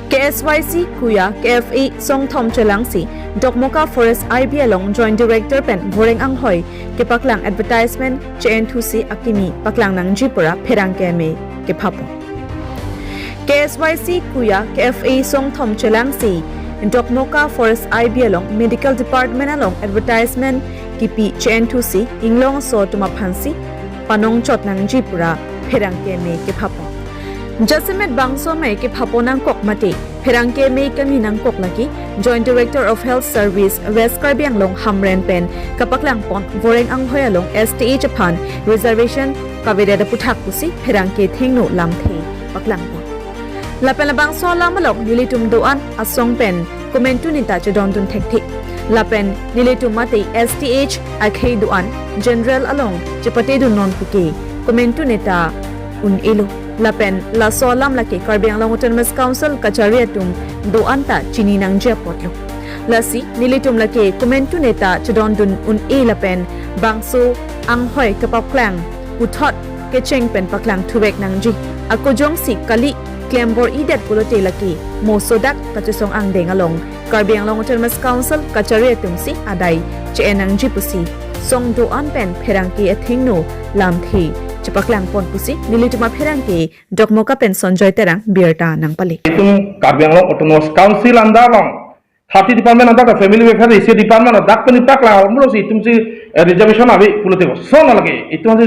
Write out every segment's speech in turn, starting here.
KSYC Kuya KFA Songthom Chelangsi Dokmoka Forest IB along Joint Director Pen Goreng Anghoy ke paklang advertisement CN2C Akimi paklang nang Jipura Perang Keme ke Papo KSYC Kuya KFA Songthom Chelangsi Dokmoka Forest IB along Medical Department along advertisement kipi CN2C Inglong so tumaphansi Panong chot nang Jipura Perang Keme ke Papo Jasimet Bangso May ke Paponang Kok Mati, Perangke May Kaminang Kok Laki, Joint Director of Health Service West Karbiang Long Hamren Pen, Kapaklang Pon, Voreng Anghoy Long STA Japan, Reservation Kaveda Putak Pusi, Perangke Tingno Lamte, Paklang Pon. Lapen Bangso Lamalok, Nilitum Doan, Asong Pen, Komentu Nita Jadondun Tektik. Lapen Nilitum Mati, STH, Akhe Doan, General Along, Japate Non Puki, Komentu Nita Un Ilo. Lapen la solam laki Karbiang Long Autonomous Council kachariatum do anta chini nang japotlo lasi nilitum laki komentu neta chadondun un e lapen bangso anghoy kapaklang uthot kecheng pen paklang thuwek nang ji akojong si kali klembor idet pulote laki mosodak kachusong ang dengalong Karbiang Long Autonomous Council kachariatum si adai chenang ji pusi song do an pen pherangki athingno lamthi Paklang pon pusi nilituma pherangke dokmoka pen Sanjoy terang birta nang pali itum Karbiang Long Autonomous Council andalong 30 department andaka family welfare isi department dakpani pakla mulosi itum si reservation abe pulote sona lage itum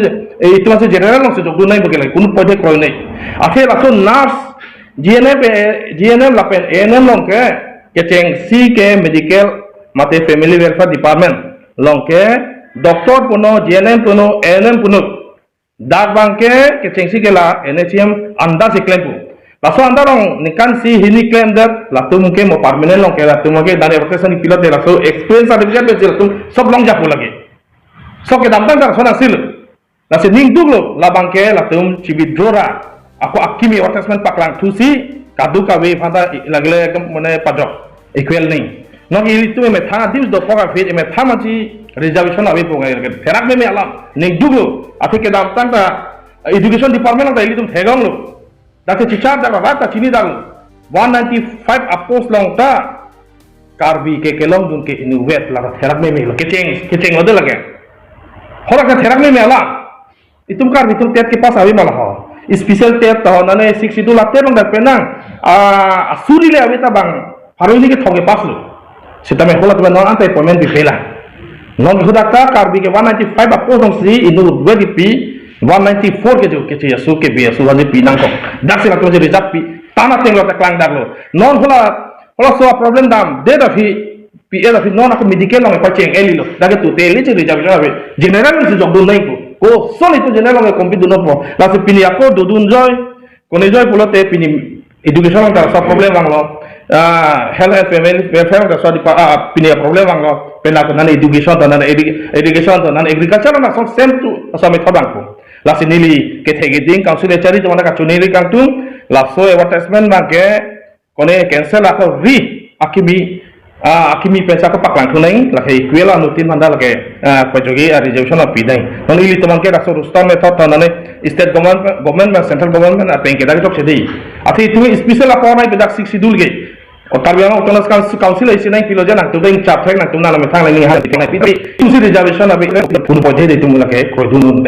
si general long se jogdu nai bagele kun pode kroy nai afe laso nurse GNM lapen ANM long ke kecheng C ke medical mate family welfare department long ke doctor puno GNM puno ANM puno dak bangke kecengsi gela NHM anda si klaim pu laso anda rong nikan si hini klaim dat latu mungkin mau permanent long ke latu mungkin dari rotation pilot de laso experience certificate be latu sob long japu lagi so ke damtang dak sona sil lasi ning duglo la bangke latu cibi drora aku akimi attachment paklang tusi kadu kawe fanda lagle mane padok equal ning nog itu me thana dius do poka fit me thamaji reservation abe po ngai ferak me alam ning dugo ati ke dam tanta education department da ilitum thegong lo date chichar da rata chini dal 195 apos long ta karbi ke kelong dun ke inu wet la ferak me lo kecheng lo de lage hora ka ferak me alam itum karbi tum tet ke pas abe mala ho special tet to nane 62 la terong da penang asuri le abe ta bang haroni ke thoge pas lo Sitame hola tuan non antai payment bi fela non hudakta karbi ke 195 apos dong si inu wedi pi 194 ke jo ke ya su ke bi su wadi pi nang ko dak sila to je rizap pi tana tenglo ta klang daglo non hola so problem dam de da fi pi da fi non ak medical long pa cheng elilo dak tu te li je rizap jabe general si jog dun nai ko soli to general long kombi dun no la se pini ako do dun joy ko ne joy pulote pini education long ta so problem bang lo health and family welfare da so di pini problem bang lo penak nan education to nan agriculture na so same to so me thabang ko la sinili ke thege ding council chari to na ka chunili kang tung la so advertisement ma ke kone cancel ako ri akimi pensa ko paklang thunai la ke kwela nutin manda la ke pajogi reservation of pidai non ili to man ke raso rustam me thot na state government ma central government a pen ke da tok chedi athi tu special apona be dak 60 dul ge Karbiang Autonomous Council isi nai pilojan nak tu deng cap trek nak tu nala metang lagi hal tikai pi tu si reservation abe pun pojai de tu mulake ko dunun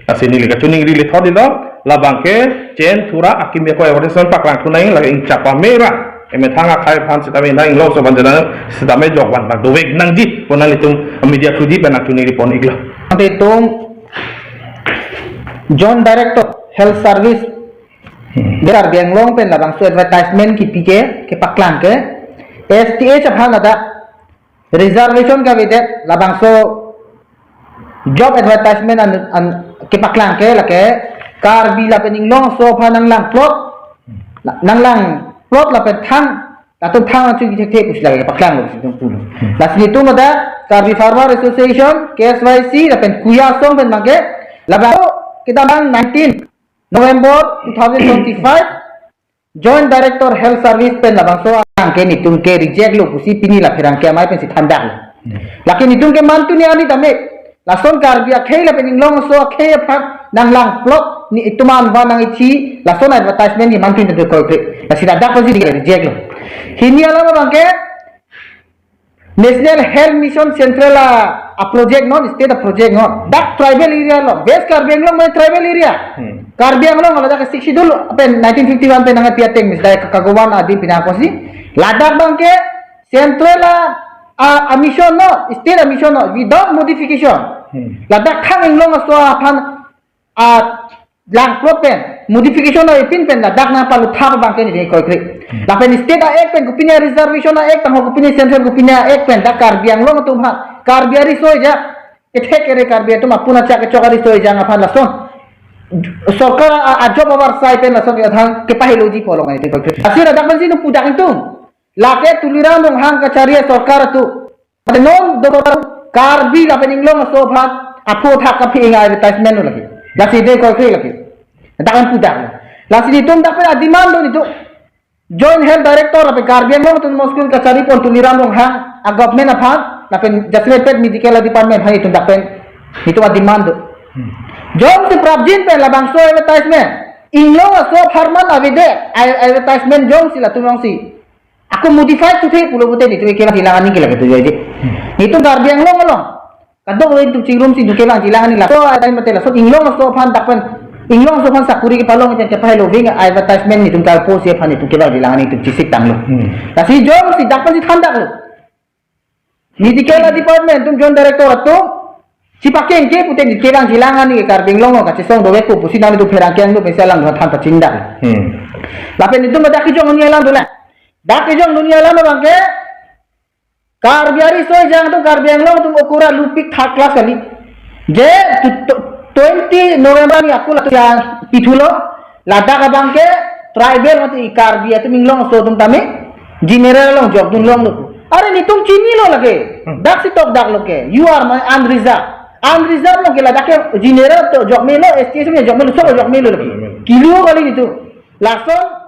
asini liga tuning ri le thodi lo la bangke chen thura akim ko advertisement paklang tunai lagi ing capa merah emetanga khai phan sitame nang lo so bandana sitame jogwan bang dowek nangji ponali tum media thudi benak tuning ri pon igla ante tung John Director Health Service Derar biang long pen labang so advertisement ki pike ke paklang ke STA chaphan ada reservation ka videt labang so job advertisement an ke paklang ke lake karbi la pening long so phanang lang plot la pen thang tatun thang chu ki thek us lage paklang lo situng pulo lasni tung ada karbi farmer association KSYC la pen kuya song pen mage labang kita bang 19 November 2025 Joint Director Health Service pen labang so angke ni tungke reject lo pusi pini la phirang ke mai pen si thandak lakin ni tungke mantu ni ani tame lason kar bia khela pen long so khe phak nang lang plot ni itu man nang ichi lason advertisement ni mantin tu kau kre la sida dak pasi reject lo hini ala bangke National Health Mission Central a project no state a project no dak tribal area lo West Karbi Anglong mai tribal area Karbi Anglong ala dak siksidul pen 1951 pen nang piateng mis dai kagawan adi pinakosi ladak bangke central a mission no state a mission no without modification ladak khang Anglong so aphan a lang propen modification no ipin pen ladak na palu thap bangke ni koi kre la pen state a ek pen kupinya reservation a ek tang kupinya central kupinya ek pen dak Karbi Anglong tu ha Karbi ari soi ja ethek kere Karbi tu ma puna cha ke chokari soi ja aphan lason सरकार आजो बाबार साइ पेन लसन के थां के पाहिलोजी पोलो ngai te koi asir ada kan sinu pudak itu lake tuliran dong hang kacaria सरकार tu pada non do Karbi la pen Anglong so phat apo thak ka phi ngai advertisement no lagi lasi de koi kre lagi dakan pudak lasi tum dak pe demand do itu joint health director ape Karbi Anglong tu moskul kacari pon tuliran dong hang a government aphan la pen jasmet medical department hai tu dak pen itu a demand do Jom si Prabjin pen labang so advertisement. Inglong so farman avide advertisement jom sila tumang si. Aku modify tu thei pulo putih ni tu kela hilangan ni kela tu jadi. Itu Karbi Anglong along. Kadang orang tu cingrum si tu kela hilangan ni lah. So ada yang betul lah. So Inglong so fan dapen Inglong so fan sakuri ke palong macam cepai lo ving advertisement ni tu kal post ya fan itu kela hilangan ni tu cisik tang lo. Tapi jom si dapen si thandak lo. Medical department tu joint director tu si pakai ke putih di kerang hilangan ni Karbi Anglong ka cesong dowe ko pusi nang tu perang kian tu pesalang tu than cindak lapen itu madak jong dunia alam tu lah dak jong dunia alam bangke Karbi ari so jang tu Karbi Anglong tu ukura lupik third class kali je 20 November ni aku lah tu yang itulo ladak bangke tribal mati Karbi itu Anglong so tum tame general long job dun long tu are ni tum chini lo lage dak si tok dak lo ke you are my unreserved lo kela dake general to job melo STS me job melo so job melo lagi kilo kali itu langsung